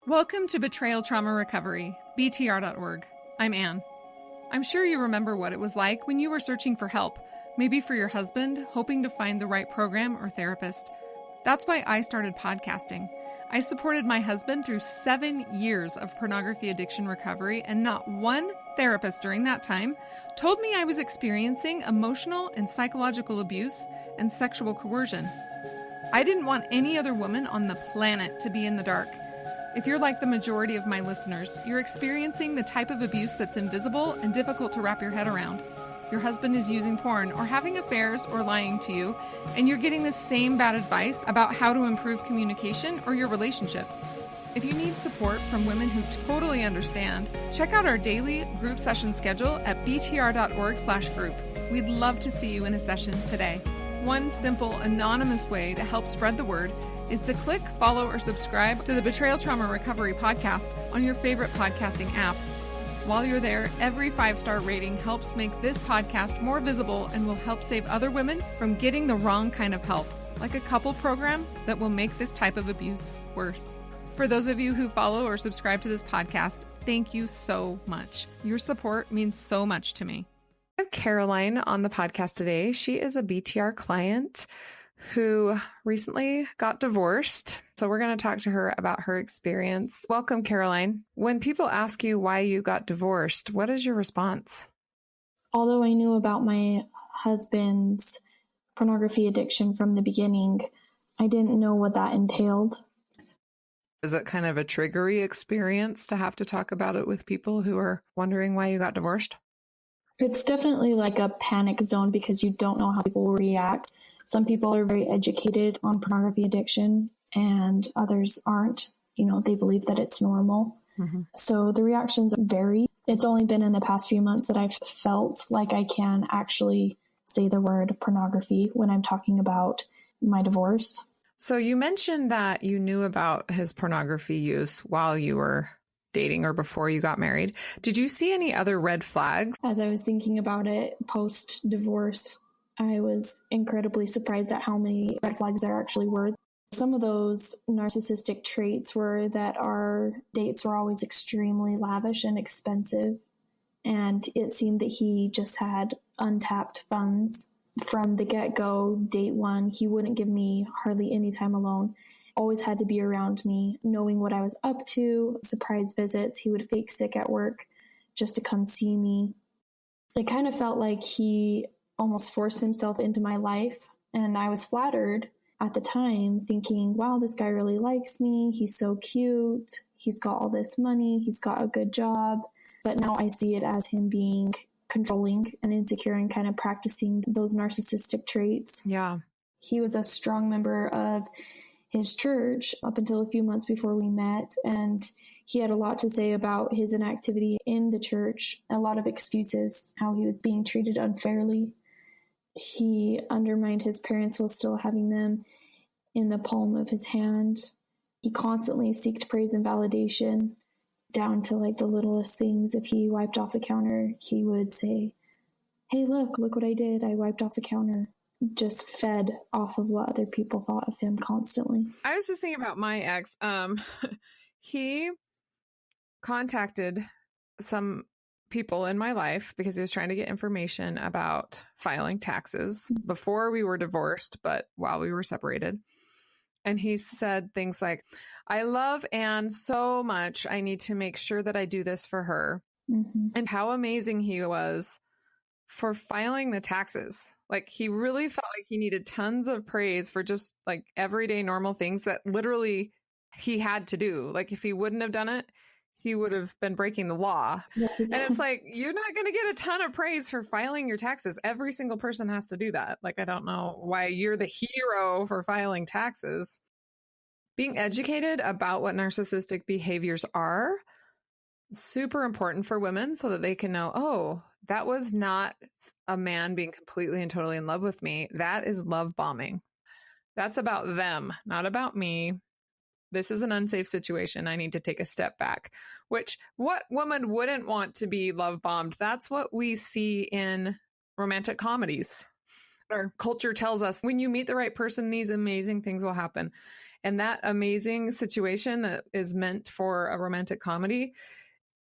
Welcome to Betrayal Trauma Recovery, BTR.org. I'm Anne. I'm sure you remember what it was like when you were searching for help, maybe for your husband, hoping to find the right program or therapist. That's why I started podcasting. I supported my husband through 7 years of pornography addiction recovery, and not one therapist during that time told me I was experiencing emotional and psychological abuse and sexual coercion. I didn't want any other woman on the planet to be in the dark. If you're like the majority of my listeners, you're experiencing the type of abuse that's invisible and difficult to wrap your head around. Your husband is using porn or having affairs or lying to you, and you're getting the same bad advice about how to improve communication or your relationship. If you need support from women who totally understand, check out our daily group session schedule at btr.org/group. We'd love to see you in a session today. One simple, anonymous way to help spread the word is to click, follow, or subscribe to the Betrayal Trauma Recovery podcast on your favorite podcasting app. While you're there, every 5-star rating helps make this podcast more visible and will help save other women from getting the wrong kind of help, like a couple program that will make this type of abuse worse. For those of you who follow or subscribe to this podcast, thank you so much. Your support means so much to me. I have Caroline on the podcast today. She is a BTR client who recently got divorced. So we're going to talk to her about her experience. Welcome, Caroline. When people ask you why you got divorced, what is your response? Although I knew about my husband's pornography addiction from the beginning, I didn't know what that entailed. Is it kind of a triggery experience to have to talk about it with people who are wondering why you got divorced? It's definitely like a panic zone because you don't know how people will react. Some people are very educated on pornography addiction and others aren't. You know, they believe that it's normal. Mm-hmm. So the reactions vary. It's only been in the past few months that I've felt like I can actually say the word pornography when I'm talking about my divorce. So you mentioned that you knew about his pornography use while you were dating or before you got married. Did you see any other red flags? As I was thinking about it post-divorce, I was incredibly surprised at how many red flags there actually were. Some of those narcissistic traits were that our dates were always extremely lavish and expensive, and it seemed that he just had untapped funds. From the get-go, date one, he wouldn't give me hardly any time alone. Always had to be around me, knowing what I was up to. Surprise visits, he would fake sick at work just to come see me. It kind of felt like he almost forced himself into my life, and I was flattered at the time, thinking, wow, this guy really likes me. He's so cute. He's got all this money. He's got a good job. But now I see it as him being controlling and insecure and kind of practicing those narcissistic traits. Yeah. He was a strong member of his church up until a few months before we met, and he had a lot to say about his inactivity in the church, a lot of excuses, how he was being treated unfairly. He undermined his parents while still having them in the palm of his hand. He constantly sought praise and validation, down to like the littlest things. If he wiped off the counter, he would say, hey, look what I did. I wiped off the counter. Just fed off of what other people thought of him constantly. I was just thinking about my ex. He contacted some people in my life because he was trying to get information about filing taxes before we were divorced, but while we were separated. And he said things like, I love Anne so much. I need to make sure that I do this for her. Mm-hmm. And how amazing he was for filing the taxes. Like, he really felt like he needed tons of praise for just like everyday normal things that literally he had to do. Like, if he wouldn't have done it, he would have been breaking the law. Yes. And it's like, you're not going to get a ton of praise for filing your taxes. Every single person has to do that. Like, I don't know why you're the hero for filing taxes. Being educated about what narcissistic behaviors are, super important for women so that they can know, oh, that was not a man being completely and totally in love with me. That is love bombing. That's about them, not about me. This is an unsafe situation. I need to take a step back. Which, what woman wouldn't want to be love bombed? That's what we see in romantic comedies. Our culture tells us when you meet the right person, these amazing things will happen. And that amazing situation that is meant for a romantic comedy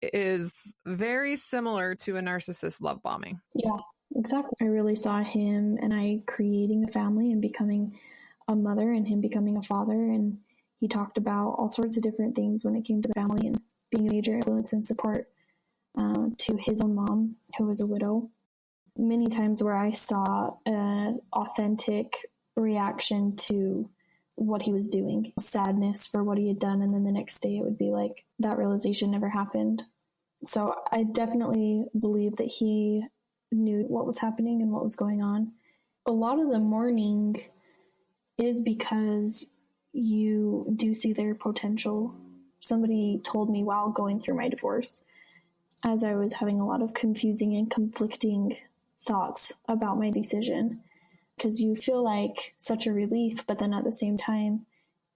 is very similar to a narcissist love bombing. Yeah, exactly. I really saw him and I creating a family and becoming a mother and him becoming a father. And he talked about all sorts of different things when it came to the family and being a major influence and support to his own mom, who was a widow. Many times where I saw an authentic reaction to what he was doing, sadness for what he had done. And then the next day it would be like that realization never happened. So I definitely believe that he knew what was happening and what was going on. A lot of the mourning is because you do see their potential. Somebody told me while going through my divorce, as I was having a lot of confusing and conflicting thoughts about my decision, because you feel like such a relief, but then at the same time,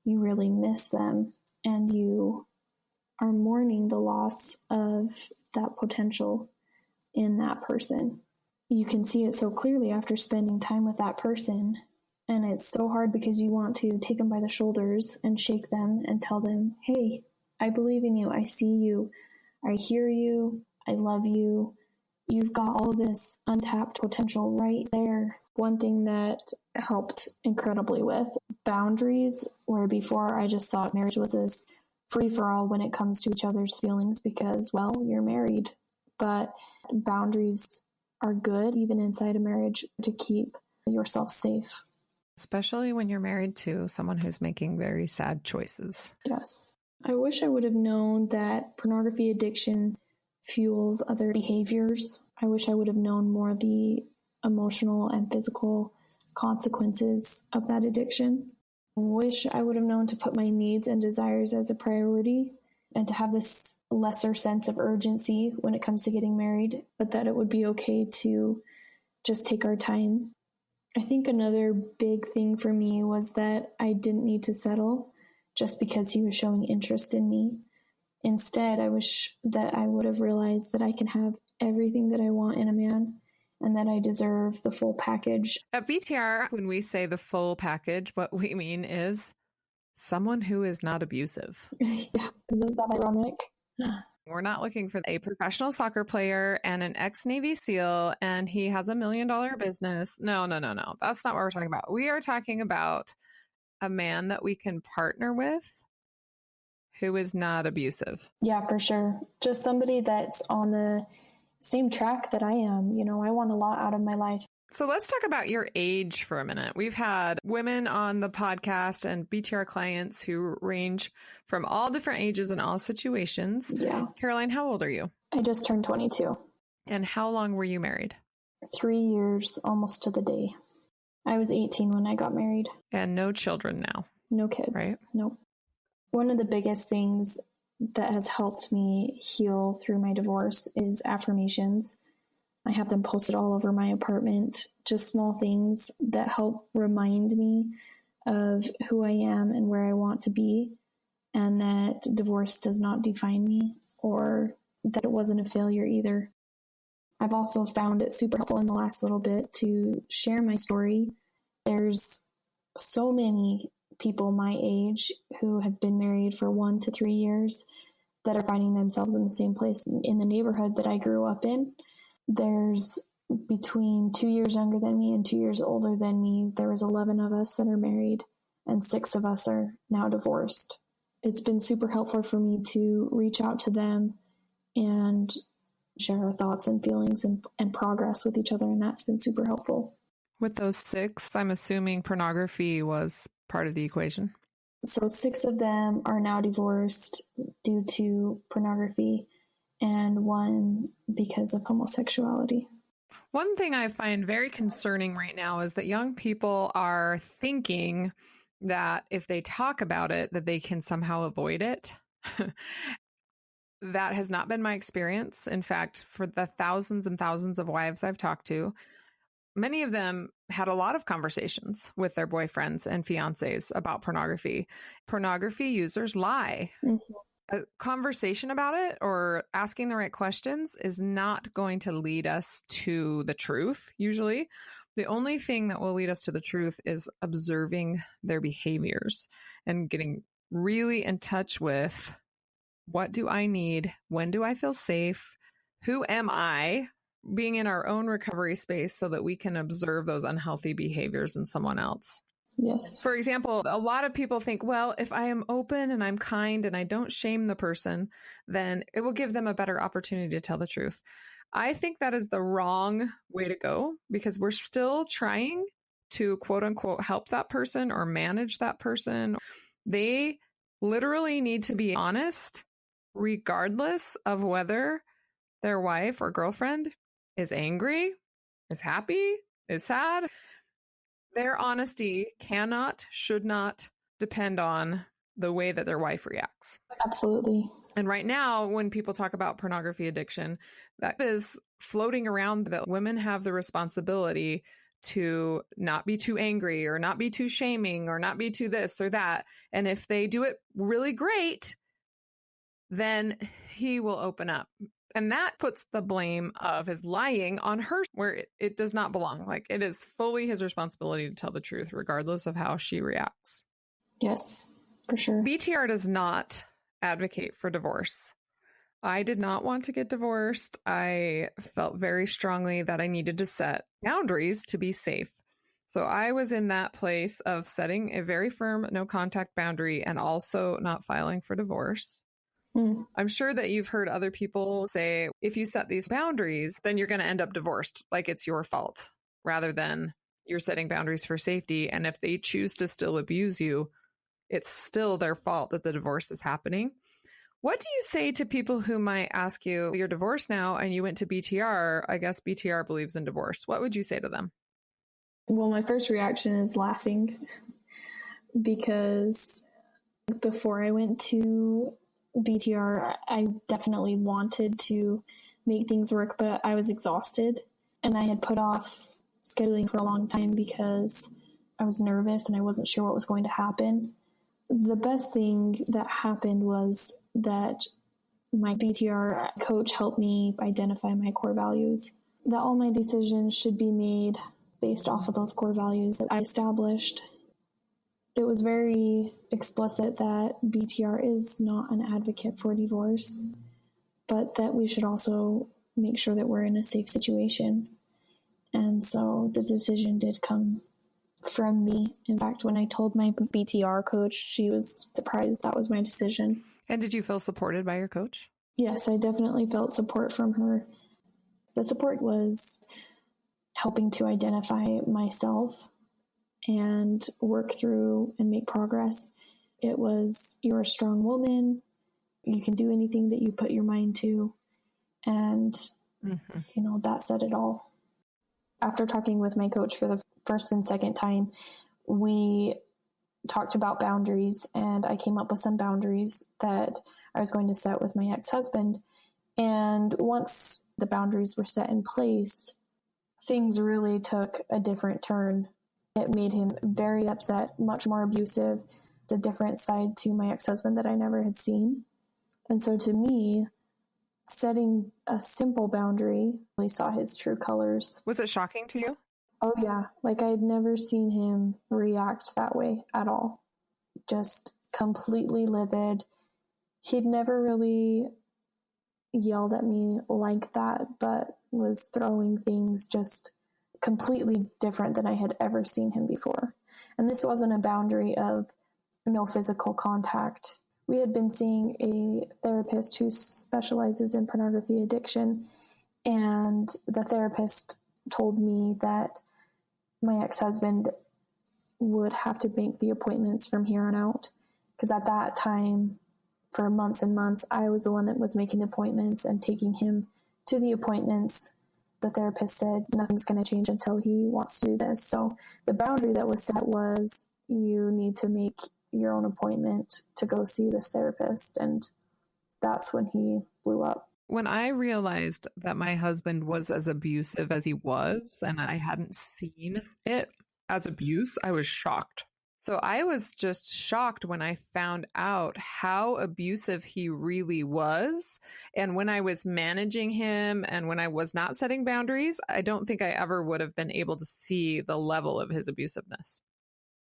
you really miss them and you are mourning the loss of that potential in that person. You can see it so clearly after spending time with that person. And it's so hard because you want to take them by the shoulders and shake them and tell them, hey, I believe in you. I see you. I hear you. I love you. You've got all this untapped potential right there. One thing that helped incredibly with boundaries, where before I just thought marriage was this free-for-all when it comes to each other's feelings because, well, you're married. But boundaries are good, even inside a marriage, to keep yourself safe. Especially when you're married to someone who's making very sad choices. Yes. I wish I would have known that pornography addiction fuels other behaviors. I wish I would have known more the emotional and physical consequences of that addiction. I wish I would have known to put my needs and desires as a priority and to have this lesser sense of urgency when it comes to getting married, but that it would be okay to just take our time. I think another big thing for me was that I didn't need to settle just because he was showing interest in me. Instead, I wish that I would have realized that I can have everything that I want in a man and that I deserve the full package. At BTR, when we say the full package, what we mean is someone who is not abusive. Yeah, isn't that ironic? We're not looking for a professional soccer player and an ex-Navy SEAL and he has $1 million business. No. That's not what we're talking about. We are talking about a man that we can partner with who is not abusive. Yeah, for sure. Just somebody that's on the same track that I am. You know, I want a lot out of my life. So let's talk about your age for a minute. We've had women on the podcast and BTR clients who range from all different ages and all situations. Yeah. Caroline, how old are you? I just turned 22. And how long were you married? 3 years, almost to the day. I was 18 when I got married. And no children now. No kids. Right? Nope. One of the biggest things that has helped me heal through my divorce is affirmations. I have them posted all over my apartment, just small things that help remind me of who I am and where I want to be, and that divorce does not define me or that it wasn't a failure either. I've also found it super helpful in the last little bit to share my story. There's so many people my age who have been married for 1 to 3 years that are finding themselves in the same place in the neighborhood that I grew up in. There's between 2 years younger than me and 2 years older than me. There was 11 of us that are married and 6 of us are now divorced. It's been super helpful for me to reach out to them and share our thoughts and feelings and progress with each other. And that's been super helpful. With those 6, I'm assuming pornography was part of the equation. So 6 of them are now divorced due to pornography and 1 because of homosexuality. One thing I find very concerning right now is that young people are thinking that if they talk about it, that they can somehow avoid it. That has not been my experience. In fact, for the thousands and thousands of wives I've talked to, many of them had a lot of conversations with their boyfriends and fiancés about pornography. Pornography users lie. Mm-hmm. A conversation about it or asking the right questions is not going to lead us to the truth, usually. The only thing that will lead us to the truth is observing their behaviors and getting really in touch with, what do I need? When do I feel safe? Who am I? Being in our own recovery space so that we can observe those unhealthy behaviors in someone else. Yes. For example, a lot of people think, well, if I am open and I'm kind and I don't shame the person, then it will give them a better opportunity to tell the truth. I think that is the wrong way to go, because we're still trying to quote unquote help that person or manage that person. They literally need to be honest, regardless of whether their wife or girlfriend is angry, is happy, is sad. Their honesty cannot, should not depend on the way that their wife reacts. Absolutely. And right now, when people talk about pornography addiction, that is floating around that women have the responsibility to not be too angry or not be too shaming or not be too this or that. And if they do it really great, then he will open up. And that puts the blame of his lying on her, where it does not belong. Like, it is fully his responsibility to tell the truth, regardless of how she reacts. Yes, for sure. BTR does not advocate for divorce. I did not want to get divorced. I felt very strongly that I needed to set boundaries to be safe. So I was in that place of setting a very firm no contact boundary and also not filing for divorce. I'm sure that you've heard other people say, if you set these boundaries, then you're going to end up divorced, like it's your fault, rather than you're setting boundaries for safety. And if they choose to still abuse you, it's still their fault that the divorce is happening. What do you say to people who might ask you, you're divorced now and you went to BTR, I guess BTR believes in divorce. What would you say to them? Well, my first reaction is laughing, because before I went to BTR, I definitely wanted to make things work, but I was exhausted and I had put off scheduling for a long time because I was nervous and I wasn't sure what was going to happen. The best thing that happened was that my BTR coach helped me identify my core values, that all my decisions should be made based off of those core values that I established. It was very explicit that BTR is not an advocate for divorce, but that we should also make sure that we're in a safe situation. And so the decision did come from me. In fact, when I told my BTR coach, she was surprised that was my decision. And did you feel supported by your coach? Yes, I definitely felt support from her. The support was helping to identify myself and work through and make progress. It was, you're a strong woman. You can do anything that you put your mind to. And, that said it all. After talking with my coach for the first and second time, we talked about boundaries, and I came up with some boundaries that I was going to set with my ex-husband. And once the boundaries were set in place, things really took a different turn. It made him very upset, much more abusive. It's a different side to my ex-husband that I never had seen. And so to me, setting a simple boundary really saw his true colors. Was it shocking to you? Oh yeah. Like, I'd never seen him react that way at all. Just completely livid. He'd never really yelled at me like that, but was throwing things just completely different than I had ever seen him before. And this wasn't a boundary of no physical contact. We had been seeing a therapist who specializes in pornography addiction, and the therapist told me that my ex-husband would have to make the appointments from here on out, because at that time, for months and months, I was the one that was making appointments and taking him to the appointments. The therapist said nothing's going to change until he wants to do this. So the boundary that was set was, you need to make your own appointment to go see this therapist. And that's when he blew up. When I realized that my husband was as abusive as he was, and I hadn't seen it as abuse, I was shocked. So I was just shocked when I found out how abusive he really was. And when I was managing him and when I was not setting boundaries, I don't think I ever would have been able to see the level of his abusiveness.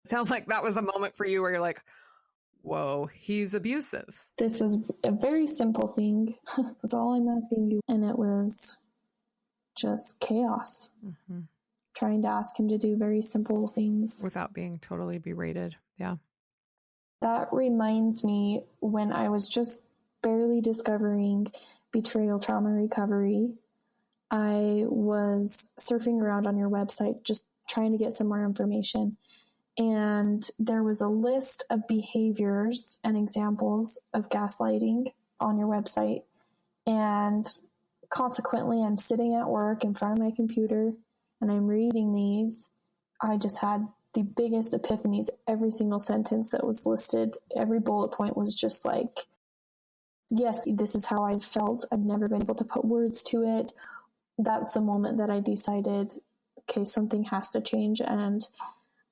It sounds like that was a moment for you where you're like, whoa, he's abusive. This was a very simple thing. That's all I'm asking you. And it was just chaos. Mm-hmm. Trying to ask him to do very simple things. Without being totally berated. Yeah. That reminds me when I was just barely discovering Betrayal Trauma Recovery, I was surfing around on your website just trying to get some more information. And there was a list of behaviors and examples of gaslighting on your website. And consequently, I'm sitting at work in front of my computer and I'm reading these. I just had the biggest epiphanies. Every single sentence that was listed, every bullet point was just like, yes, this is how I felt. I've never been able to put words to it. That's the moment that I decided, okay, something has to change and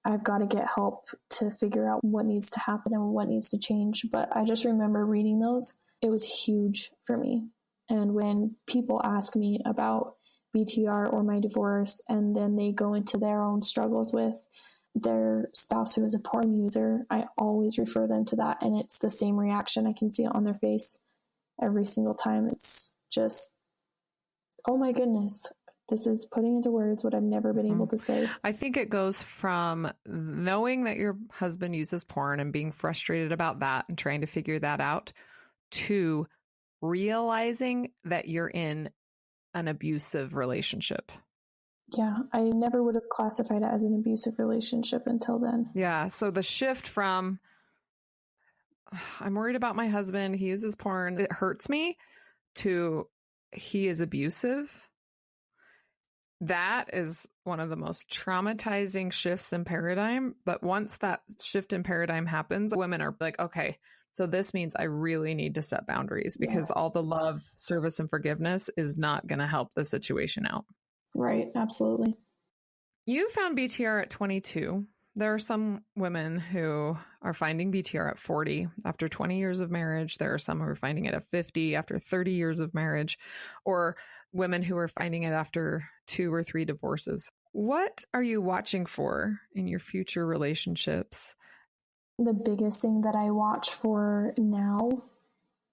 I've got to get help to figure out what needs to happen and what needs to change. But I just remember reading those. It was huge for me. And when people ask me about BTR or my divorce, and then they go into their own struggles with their spouse who is a porn user, I always refer them to that. And it's the same reaction. I can see it on their face every single time. It's just, oh my goodness, this is putting into words what I've never been able to say. I think it goes from knowing that your husband uses porn and being frustrated about that and trying to figure that out to realizing that you're in an abusive relationship. Yeah, I never would have classified it as an abusive relationship until then. Yeah, so the shift from I'm worried about my husband, he uses porn, it hurts me, to he is abusive. That is one of the most traumatizing shifts in paradigm. But once that shift in paradigm happens, women are like, okay, so this means I really need to set boundaries because all the love, service, and forgiveness is not going to help the situation out. Right. Absolutely. You found BTR at 22. There are some women who are finding BTR at 40 after 20 years of marriage. There are some who are finding it at 50 after 30 years of marriage, or women who are finding it after 2 or 3 divorces. What are you watching for in your future relationships? The biggest thing that I watch for now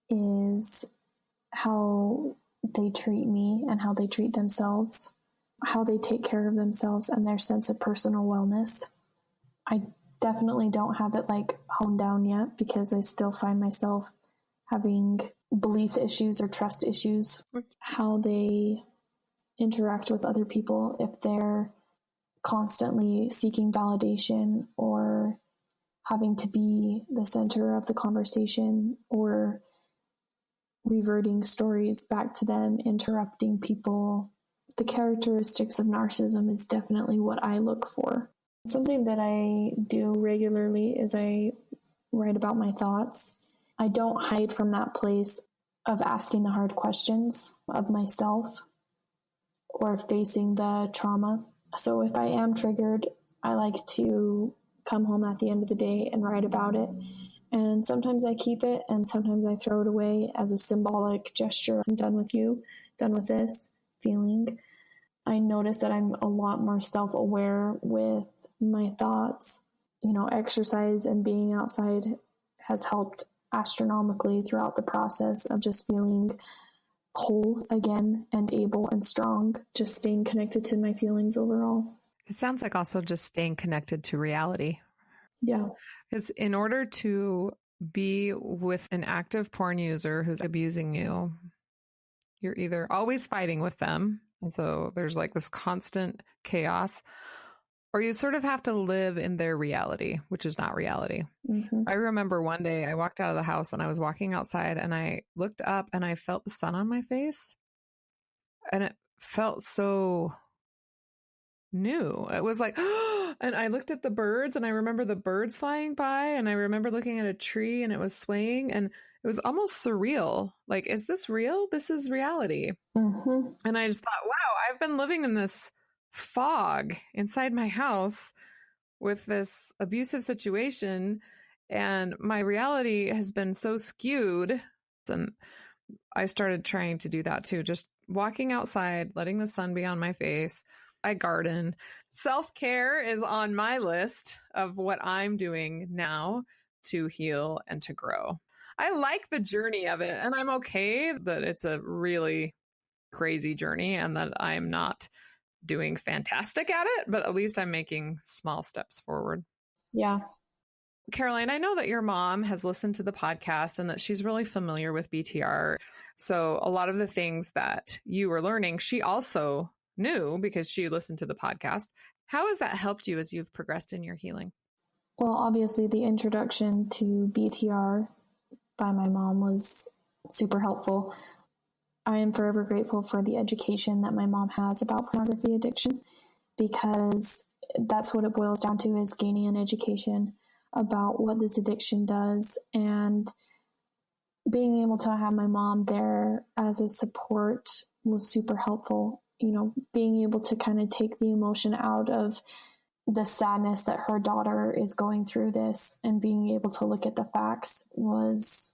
is how they treat me and how they treat themselves, how they take care of themselves and their sense of personal wellness. I definitely don't have it like honed down yet because I still find myself having belief issues or trust issues, how they interact with other people, if they're constantly seeking validation or having to be the center of the conversation or reverting stories back to them, interrupting people. The characteristics of narcissism is definitely what I look for. Something that I do regularly is I write about my thoughts. I don't hide from that place of asking the hard questions of myself or facing the trauma. So if I am triggered, I like to come home at the end of the day and write about it. And sometimes I keep it and sometimes I throw it away as a symbolic gesture. I'm done with you, done with this feeling. I notice that I'm a lot more self-aware with my thoughts. You know, exercise and being outside has helped astronomically throughout the process of just feeling whole again and able and strong, just staying connected to my feelings overall. It sounds like also just staying connected to reality. Yeah. Because in order to be with an active porn user who's abusing you, you're either always fighting with them, and so there's like this constant chaos, or you sort of have to live in their reality, which is not reality. Mm-hmm. I remember one day I walked out of the house and I was walking outside and I looked up and I felt the sun on my face and it felt so new. It was like, and I looked at the birds and I remember the birds flying by and I remember looking at a tree and it was swaying and it was almost surreal. Like, is this real? This is reality. Mm-hmm. And I just thought, wow, I've been living in this fog inside my house with this abusive situation, and my reality has been so skewed. And I started trying to do that too, just walking outside, letting the sun be on my face. I garden. Self-care is on my list of what I'm doing now to heal and to grow. I like the journey of it, and I'm okay that it's a really crazy journey and that I'm not doing fantastic at it, but at least I'm making small steps forward. Yeah. Caroline, I know that your mom has listened to the podcast and that she's really familiar with BTR. So a lot of the things that you were learning, she also knew because she listened to the podcast. How has that helped you as you've progressed in your healing? Well, obviously the introduction to BTR by my mom was super helpful. I am forever grateful for the education that my mom has about pornography addiction, because that's what it boils down to, is gaining an education about what this addiction does, and being able to have my mom there as a support was super helpful. You know, being able to kind of take the emotion out of the sadness that her daughter is going through this and being able to look at the facts was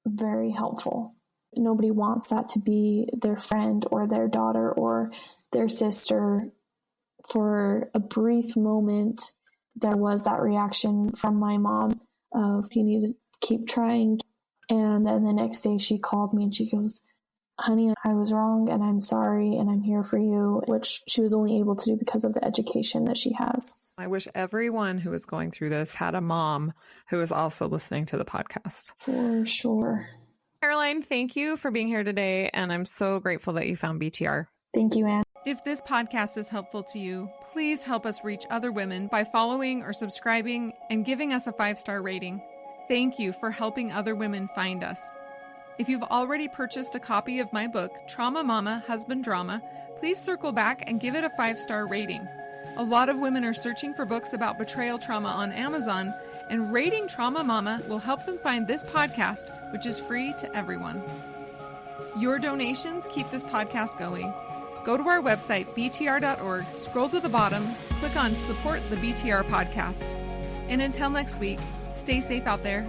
very helpful. Nobody wants that to be their friend or their daughter or their sister. For a brief moment, there was that reaction from my mom of, you need to keep trying. And then the next day she called me and she goes, honey, I was wrong and I'm sorry and I'm here for you, which she was only able to do because of the education that she has. I wish everyone who is going through this had a mom who is also listening to the podcast. For sure. Caroline, thank you for being here today, and I'm so grateful that you found BTR. Thank you, Anne. If this podcast is helpful to you, please help us reach other women by following or subscribing and giving us a 5-star rating. Thank you for helping other women find us. If you've already purchased a copy of my book, Trauma Mama, Husband Drama, please circle back and give it a 5-star rating. A lot of women are searching for books about betrayal trauma on Amazon, and rating Trauma Mama will help them find this podcast, which is free to everyone. Your donations keep this podcast going. Go to our website, btr.org, scroll to the bottom, click on Support the BTR Podcast. And until next week, stay safe out there.